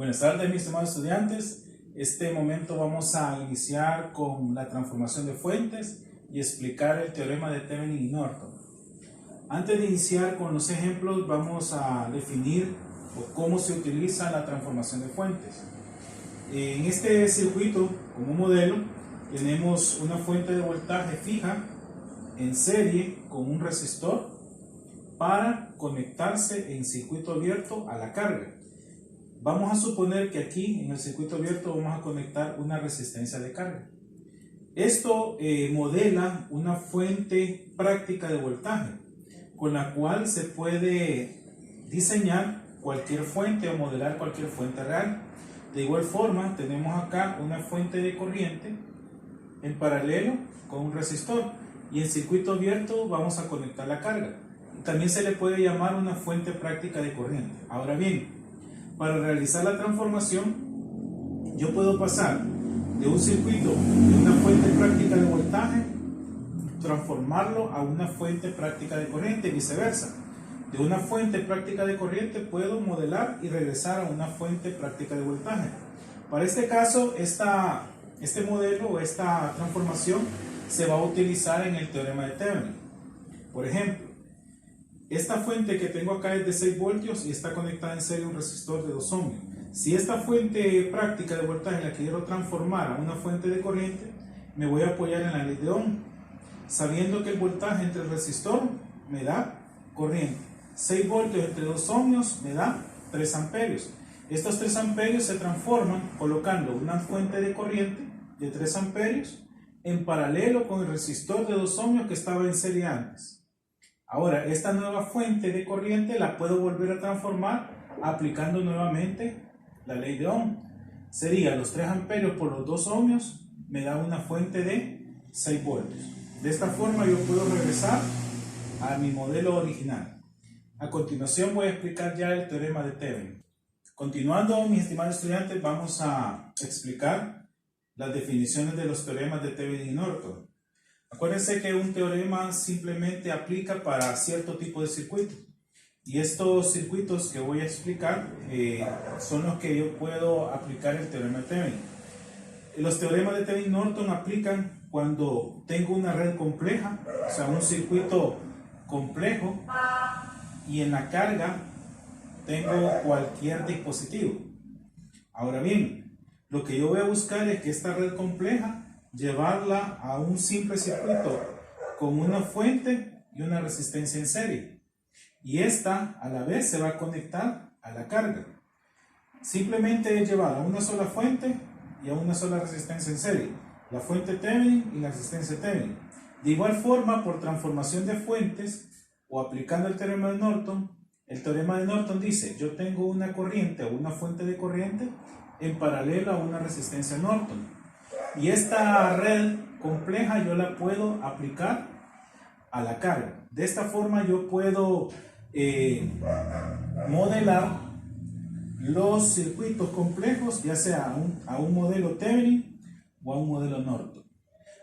Buenas tardes, mis estimados estudiantes. Este momento vamos a iniciar con la transformación de fuentes y explicar el teorema de Thevenin y Norton. Antes de iniciar con los ejemplos, vamos a definir cómo se utiliza la transformación de fuentes. En este circuito, como modelo, tenemos una fuente de voltaje fija en serie con un resistor para conectarse en circuito abierto a la carga. Vamos a suponer que aquí en el circuito abierto vamos a conectar una resistencia de carga. Esto modela una fuente práctica de voltaje con la cual se puede diseñar cualquier fuente o modelar cualquier fuente real. De igual forma, tenemos acá una fuente de corriente en paralelo con un resistor y en circuito abierto vamos a conectar la carga. También se le puede llamar una fuente práctica de corriente. Ahora bien, para realizar la transformación, yo puedo pasar de un circuito de una fuente práctica de voltaje, transformarlo a una fuente práctica de corriente y viceversa. De una fuente práctica de corriente puedo modelar y regresar a una fuente práctica de voltaje. Para este caso, este modelo o esta transformación se va a utilizar en el teorema de Thevenin. Por ejemplo, esta fuente que tengo acá es de 6 voltios y está conectada en serie a un resistor de 2 ohmios. Si esta fuente práctica de voltaje la quiero transformar a una fuente de corriente, me voy a apoyar en la ley de Ohm, sabiendo que el voltaje entre el resistor me da corriente. 6 voltios entre 2 ohmios me da 3 amperios. Estos 3 amperios se transforman colocando una fuente de corriente de 3 amperios en paralelo con el resistor de 2 ohmios que estaba en serie antes. Ahora, esta nueva fuente de corriente la puedo volver a transformar aplicando nuevamente la ley de Ohm. Sería los 3 amperios por los 2 ohmios, me da una fuente de 6 voltios. De esta forma yo puedo regresar a mi modelo original. A continuación voy a explicar ya el teorema de Thevenin. Continuando, mis estimados estudiantes, vamos a explicar las definiciones de los teoremas de Thevenin y Norton. Acuérdense que un teorema simplemente aplica para cierto tipo de circuito. Y estos circuitos que voy a explicar son los que yo puedo aplicar el teorema de Thevenin. Los teoremas de Thevenin y Norton aplican cuando tengo una red compleja, o sea, un circuito complejo, y en la carga tengo cualquier dispositivo. Ahora bien, lo que yo voy a buscar es que esta red compleja llevarla a un simple circuito con una fuente y una resistencia en serie, y esta a la vez se va a conectar a la carga. Simplemente es llevar a una sola fuente y a una sola resistencia en serie, la fuente Thevenin y la resistencia Thevenin. De igual forma, por transformación de fuentes o aplicando el teorema de Norton, el teorema de Norton dice: yo tengo una corriente o una fuente de corriente en paralelo a una resistencia Norton, y esta red compleja yo la puedo aplicar a la carga. De esta forma yo puedo modelar los circuitos complejos, ya sea a un modelo Thevenin o a un modelo Norton.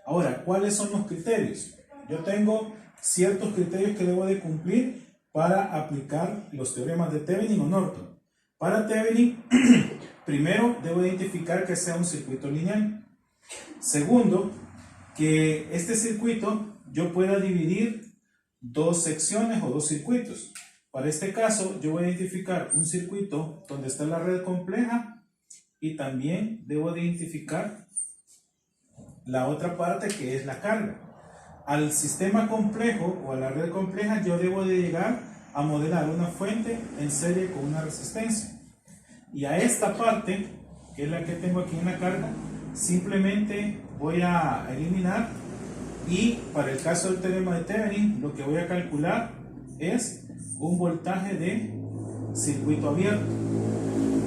Ahora, ¿cuáles son los criterios? Yo tengo ciertos criterios que debo de cumplir para aplicar los teoremas de Thevenin o Norton. Para Thevenin, primero debo identificar que sea un circuito lineal. Segundo, que este circuito yo pueda dividir dos secciones o dos circuitos. Para este caso, yo voy a identificar un circuito donde está la red compleja y también debo de identificar la otra parte que es la carga. Al sistema complejo o a la red compleja yo debo de llegar a modelar una fuente en serie con una resistencia. Y a esta parte, que es la que tengo aquí en la carga, simplemente voy a eliminar, y para el caso del teorema de Thevenin lo que voy a calcular es un voltaje de circuito abierto.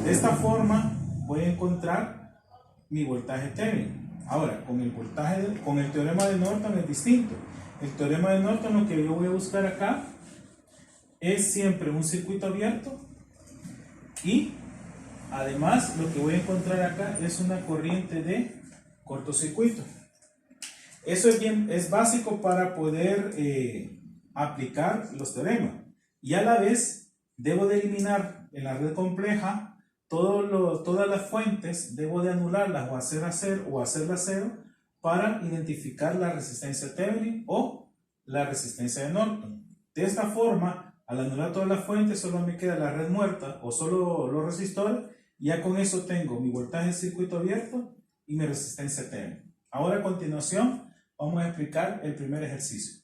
De esta forma voy a encontrar mi voltaje Thevenin. Ahora, con el teorema de Norton es distinto. El teorema de Norton, lo que yo voy a buscar acá es siempre un circuito abierto, y además lo que voy a encontrar acá es una corriente de cortocircuito. Eso es básico para poder aplicar los teoremas. Y a la vez debo de eliminar en la red compleja todas las fuentes debo de anularlas o hacerlas cero para identificar la resistencia Thevenin o la resistencia de Norton. De esta forma, al anular todas las fuentes, solo me queda la red muerta o solo los resistores. Ya con eso tengo mi voltaje de circuito abierto y mi resistencia Thevenin. Ahora a continuación vamos a explicar el primer ejercicio.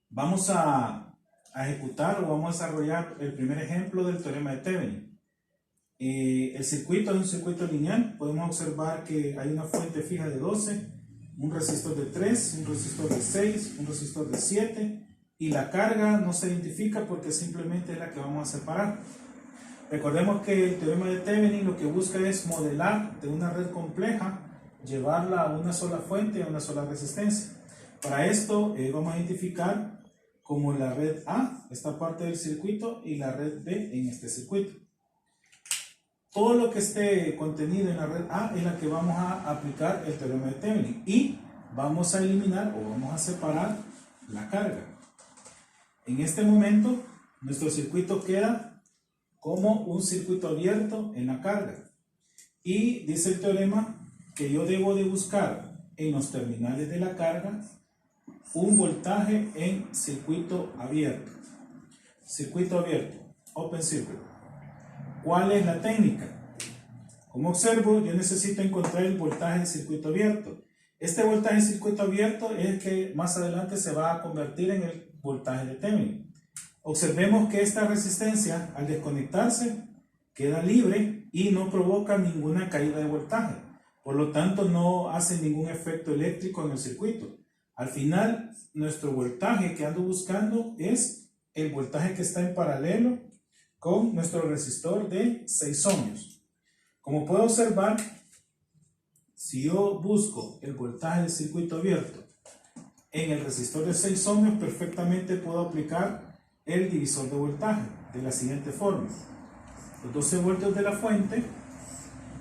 Vamos a ejecutar o vamos a desarrollar el primer ejemplo del teorema de Thevenin. El circuito es un circuito lineal. Podemos observar que hay una fuente fija de 12, un resistor de 3, un resistor de 6, un resistor de 7 y la carga no se identifica porque simplemente es la que vamos a separar. Recordemos que el teorema de Thevenin lo que busca es modelar de una red compleja, llevarla a una sola fuente y a una sola resistencia. Para esto vamos a identificar como la red A, esta parte del circuito, y la red B en este circuito. Todo lo que esté contenido en la red A es la que vamos a aplicar el teorema de Thevenin y vamos a eliminar o vamos a separar la carga. En este momento nuestro circuito queda como un circuito abierto en la carga y dice el teorema que yo debo de buscar en los terminales de la carga un voltaje en circuito abierto. Circuito abierto, open circuit. ¿Cuál es la técnica? Como observo, yo necesito encontrar el voltaje en circuito abierto. Este voltaje en circuito abierto es el que más adelante se va a convertir en el voltaje de Thevenin. Observemos que esta resistencia, al desconectarse, queda libre y no provoca ninguna caída de voltaje. Por lo tanto, no hace ningún efecto eléctrico en el circuito. Al final, nuestro voltaje que ando buscando es el voltaje que está en paralelo con nuestro resistor de 6 ohmios. Como puedo observar, si yo busco el voltaje del circuito abierto en el resistor de 6 ohmios, perfectamente puedo aplicar el divisor de voltaje de la siguiente forma. Los 12 voltios de la fuente,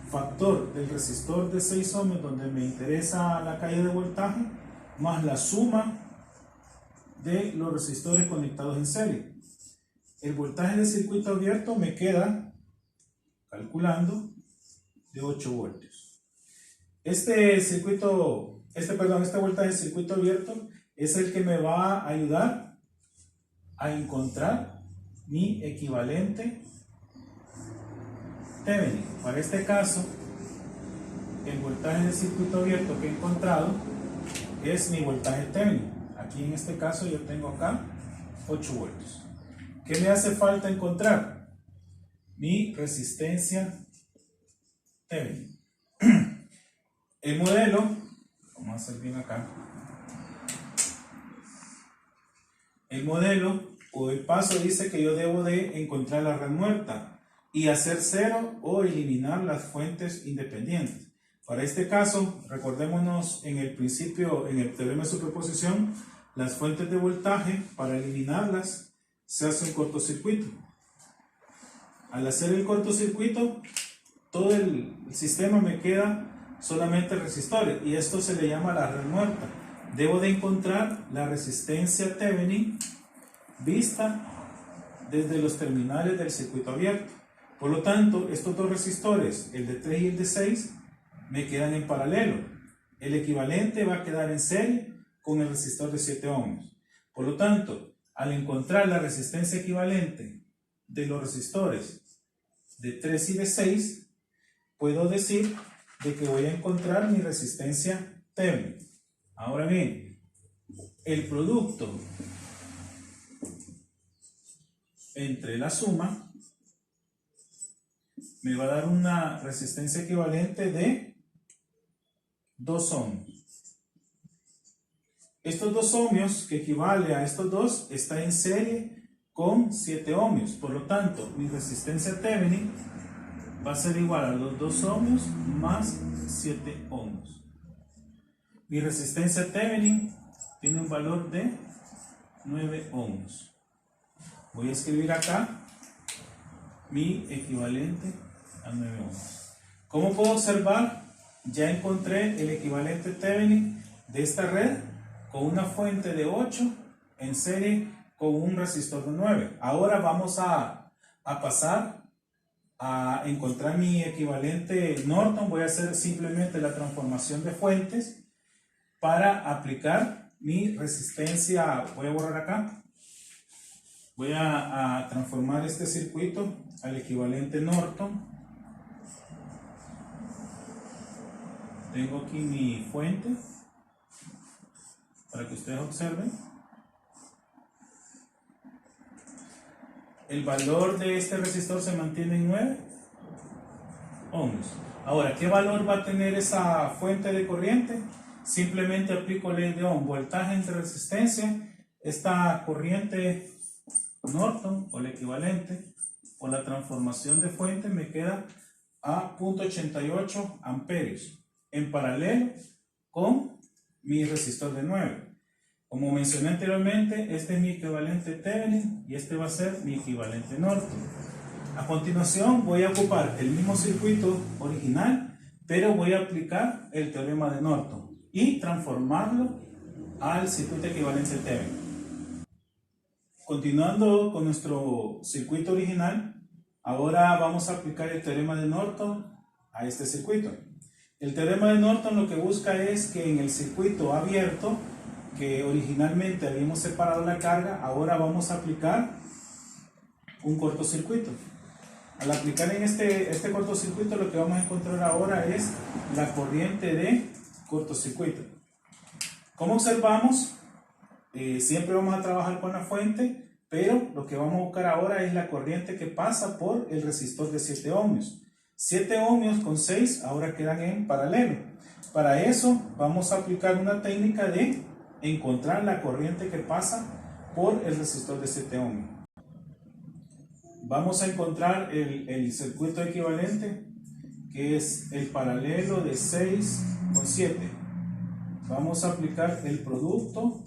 factor del resistor de 6 ohmios donde me interesa la caída de voltaje, más la suma de los resistores conectados en serie. El voltaje de circuito abierto me queda, calculando, de 8 voltios. Este voltaje de circuito abierto es el que me va a ayudar a encontrar mi equivalente Thevenin. Para este caso, el voltaje de circuito abierto que he encontrado es mi voltaje Thevenin. Aquí en este caso yo tengo acá 8 voltios. ¿Qué me hace falta encontrar? Mi resistencia Thevenin. El modelo, vamos a hacer bien acá. El modelo o el paso dice que yo debo de encontrar la red muerta y hacer cero o eliminar las fuentes independientes. Para este caso, recordémonos en el principio, en el teorema de superposición, las fuentes de voltaje, para eliminarlas, se hace un cortocircuito. Al hacer el cortocircuito, todo el sistema me queda solamente resistores y esto se le llama la red muerta. Debo de encontrar la resistencia Thevenin vista desde los terminales del circuito abierto. Por lo tanto, estos dos resistores, el de 3 y el de 6, me quedan en paralelo. El equivalente va a quedar en serie con el resistor de 7 ohmios. Por lo tanto, al encontrar la resistencia equivalente de los resistores de 3 y de 6, puedo decir de que voy a encontrar mi resistencia Thevenin. Ahora bien, el producto entre la suma me va a dar una resistencia equivalente de 2 ohmios. Estos 2 ohmios, que equivale a estos dos, está en serie con 7 ohmios. Por lo tanto, mi resistencia Thevenin va a ser igual a los 2 ohmios más 7 ohmios. Mi resistencia Thevenin tiene un valor de 9 ohmios. Voy a escribir acá mi equivalente a 9 ohmios. Como puedo observar, ya encontré el equivalente Thevenin de esta red con una fuente de 8 en serie con un resistor de 9. Ahora vamos a pasar a encontrar mi equivalente Norton, voy a hacer simplemente la transformación de fuentes para aplicar mi resistencia. Voy a borrar acá. Voy a transformar este circuito al equivalente Norton. Tengo aquí mi fuente para que ustedes observen. El valor de este resistor se mantiene en 9 ohmios. Ahora, ¿qué valor va a tener esa fuente de corriente? Simplemente aplico ley de Ohm, voltaje entre resistencia. Esta corriente Norton, o el equivalente, por la transformación de fuente, me queda a 0.88 amperios, en paralelo con mi resistor de 9. Como mencioné anteriormente, este es mi equivalente Thevenin y este va a ser mi equivalente Norton. A continuación voy a ocupar el mismo circuito original, pero voy a aplicar el teorema de Norton y transformarlo al circuito equivalente Thevenin. Continuando con nuestro circuito original, ahora vamos a aplicar el teorema de Norton a este circuito. El teorema de Norton lo que busca es que en el circuito abierto, que originalmente habíamos separado la carga, ahora vamos a aplicar un cortocircuito. Al aplicar en este cortocircuito, lo que vamos a encontrar ahora es la corriente de cortocircuito. Como observamos, siempre vamos a trabajar con la fuente, pero lo que vamos a buscar ahora es la corriente que pasa por el resistor de 7 ohmios. 7 ohmios con 6 ahora quedan en paralelo. Para eso vamos a aplicar una técnica de encontrar la corriente que pasa por el resistor de 7 ohmios. Vamos a encontrar el circuito equivalente, que es el paralelo de 6 con 7. Vamos a aplicar el producto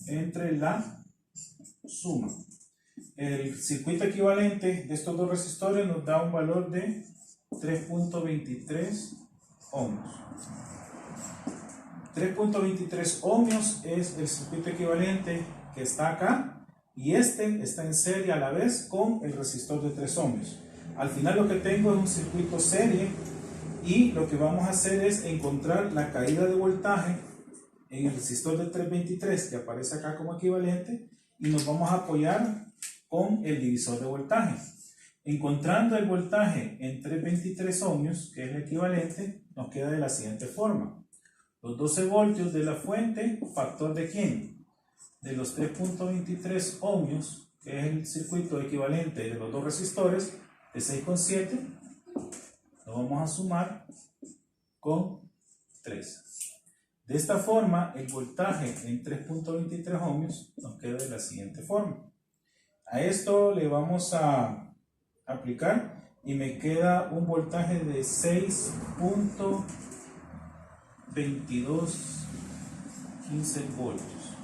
entre la suma. El circuito equivalente de estos dos resistores nos da un valor de 3.23 ohmios. 3.23 ohmios es el circuito equivalente que está acá, y este está en serie a la vez con el resistor de 3 ohmios. Al final lo que tengo es un circuito serie, y lo que vamos a hacer es encontrar la caída de voltaje en el resistor de 323 que aparece acá como equivalente, y nos vamos a apoyar con el divisor de voltaje. Encontrando el voltaje en 323 ohmios, que es el equivalente, nos queda de la siguiente forma. Los 12 voltios de la fuente, ¿factor de quién? De los 3.23 ohmios, que es el circuito equivalente de los dos resistores, de 6,7, lo vamos a sumar con 3. De esta forma, el voltaje en 3.23 ohmios nos queda de la siguiente forma. A esto le vamos a aplicar y me queda un voltaje de 6.2215 voltios.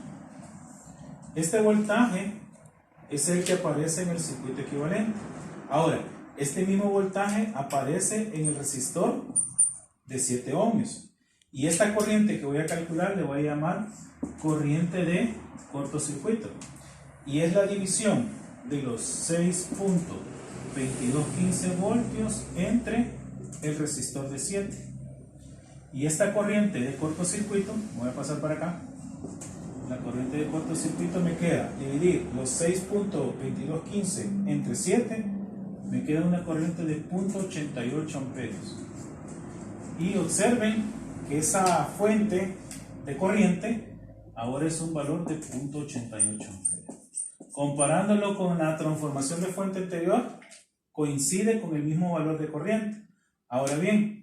Este voltaje es el que aparece en el circuito equivalente. Ahora, este mismo voltaje aparece en el resistor de 7 ohmios. Y esta corriente que voy a calcular le voy a llamar corriente de cortocircuito. Y es la división de los 6.2215 voltios entre el resistor de 7. Y esta corriente de cortocircuito, voy a pasar para acá, la corriente de cortocircuito me queda dividir los 6.2215 entre 7, me queda una corriente de 0.88 amperios. Y observen que esa fuente de corriente ahora es un valor de 0.88 amperios. Comparándolo con la transformación de fuente anterior, coincide con el mismo valor de corriente. Ahora bien,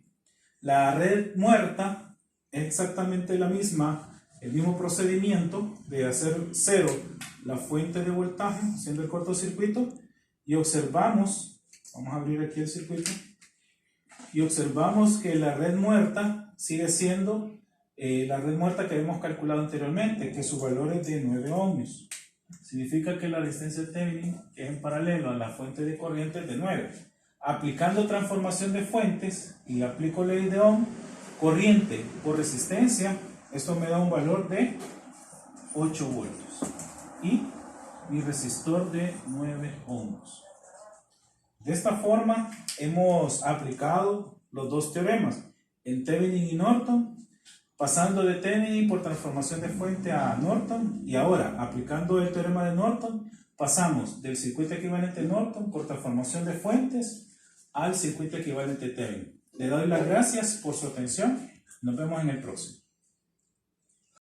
la red muerta es exactamente la misma, el mismo procedimiento de hacer cero la fuente de voltaje, haciendo el cortocircuito, y observamos, vamos a abrir aquí el circuito, y observamos que la red muerta sigue siendo la red muerta que habíamos calculado anteriormente, que su valor es de 9 ohmios. Significa que la resistencia Thevenin, que es en paralelo a la fuente de corriente, es de 9. Aplicando transformación de fuentes y aplico ley de Ohm, corriente por resistencia, esto me da un valor de 8 voltios y mi resistor de 9 ohms. De esta forma hemos aplicado los dos teoremas, en Thevenin y Norton, pasando de Thevenin por transformación de fuente a Norton, y ahora aplicando el teorema de Norton, pasamos del circuito equivalente Norton por transformación de fuentes al circuito equivalente Thevenin. Le doy las gracias por su atención. Nos vemos en el próximo.